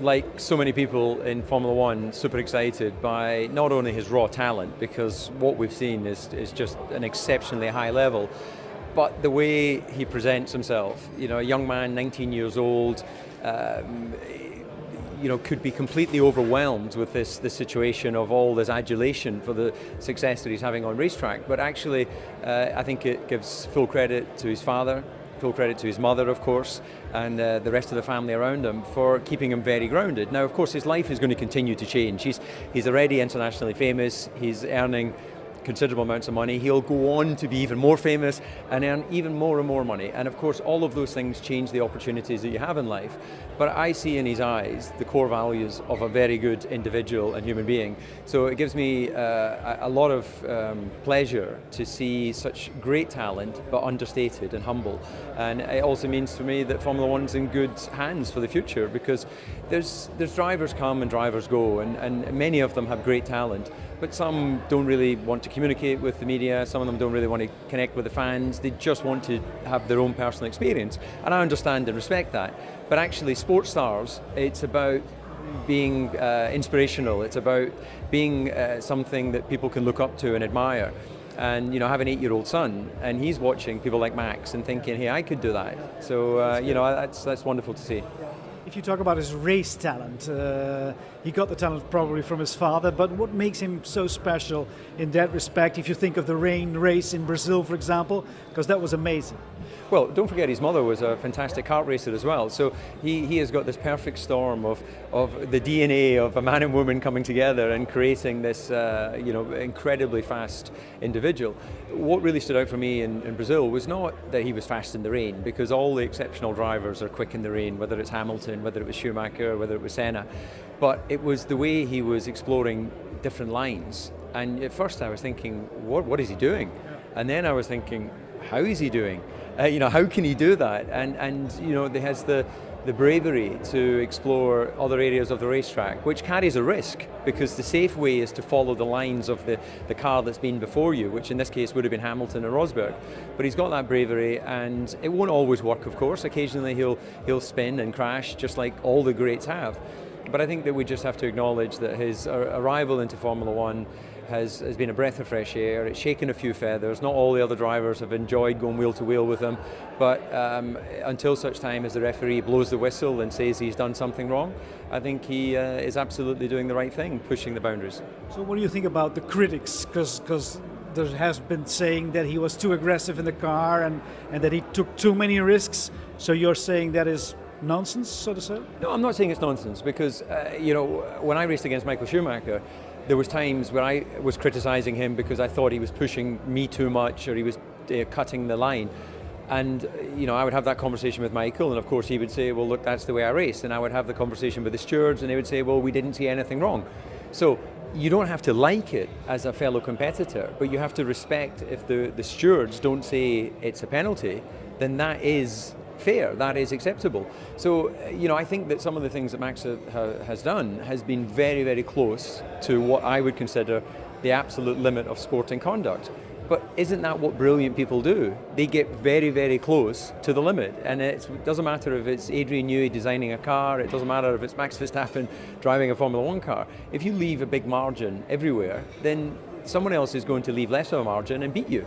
like so many people in Formula One, super excited by not only his raw talent, because what we've seen is just an exceptionally high level, but the way he presents himself. You know, a young man, 19 years old, could be completely overwhelmed with this situation of all this adulation for the success that he's having on racetrack. But actually, I think it gives full credit to his father, full credit to his mother, of course, and the rest of the family around him for keeping him very grounded. Now, of course, his life is going to continue to change. He's already internationally famous. He's earning considerable amounts of money. He'll go on to be even more famous and earn even more and more money. And of course, all of those things change the opportunities that you have in life. But I see in his eyes the core values of a very good individual and human being. So it gives me a lot of pleasure to see such great talent, but understated and humble. And it also means for me that Formula One's in good hands for the future, because there's drivers come and drivers go, and many of them have great talent. But some don't really want to communicate with the media, some of them don't really want to connect with the fans, they just want to have their own personal experience. And I understand and respect that. But actually, sports stars, it's about being inspirational, it's about being something that people can look up to and admire. And I have an 8-year-old son, and he's watching people like Max and thinking, hey, I could do that. So that's wonderful to see. If you talk about his race talent, he got the talent probably from his father, but what makes him so special in that respect, if you think of the rain race in Brazil, for example, because that was amazing? Well, don't forget his mother was a fantastic kart racer as well, so he has got this perfect storm of the DNA of a man and woman coming together and creating this incredibly fast individual. What really stood out for me in Brazil was not that he was fast in the rain, because all the exceptional drivers are quick in the rain, whether it's Hamilton, whether it was Schumacher, whether it was Senna, but it was the way he was exploring different lines. And at first I was thinking, what is he doing? And then I was thinking, how is he doing? How can he do that? And he has the bravery to explore other areas of the racetrack, which carries a risk, because the safe way is to follow the lines of the car that's been before you, which in this case would have been Hamilton and Rosberg. But he's got that bravery, and it won't always work, of course. Occasionally he'll spin and crash, just like all the greats have. But I think that we just have to acknowledge that his arrival into Formula One has been a breath of fresh air. It's shaken a few feathers. Not all the other drivers have enjoyed going wheel to wheel with him, but until such time as the referee blows the whistle and says he's done something wrong, I think he is absolutely doing the right thing, pushing the boundaries. So what do you think about the critics? Because there has been saying that he was too aggressive in the car and that he took too many risks. So you're saying that is nonsense, so to say? No, I'm not saying it's nonsense, because when I raced against Michael Schumacher, there was times where I was criticising him because I thought he was pushing me too much, or he was cutting the line. And I would have that conversation with Michael, and of course he would say, well, look, that's the way I race. And I would have the conversation with the stewards, and they would say, well, we didn't see anything wrong. So you don't have to like it as a fellow competitor, but you have to respect if the stewards don't say it's a penalty, then that is fair, that is acceptable. So, I think that some of the things that Max has done has been very, very close to what I would consider the absolute limit of sporting conduct. But isn't that what brilliant people do? They get very, very close to the limit. And it doesn't matter if it's Adrian Newey designing a car, it doesn't matter if it's Max Verstappen driving a Formula One car. If you leave a big margin everywhere, then someone else is going to leave less of a margin and beat you.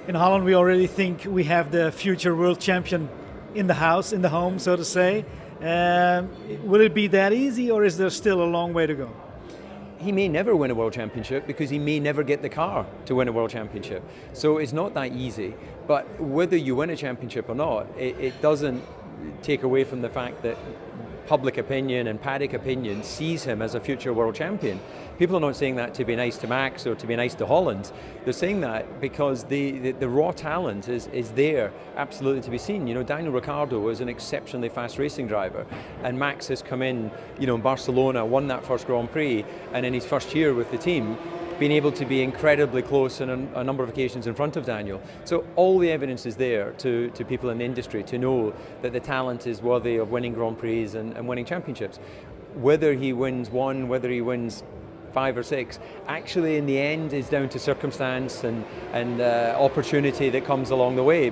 In Holland, we already think we have the future world champion in the house, in the home, so to say. Will it be that easy, or is there still a long way to go? He may never win a world championship, because he may never get the car to win a world championship. So it's not that easy. But whether you win a championship or not, it doesn't take away from the fact that public opinion and paddock opinion sees him as a future world champion. People are not saying that to be nice to Max or to be nice to Holland. They're saying that because the raw talent is there, absolutely to be seen. Daniel Ricciardo is an exceptionally fast racing driver, and Max has come in, in Barcelona, won that first Grand Prix, and in his first year with the team, been able to be incredibly close on a number of occasions in front of Daniel. So all the evidence is there to people in the industry to know that the talent is worthy of winning Grand Prix and winning championships. Whether he wins one, whether he wins 5 or 6, actually in the end is down to circumstance and opportunity that comes along the way.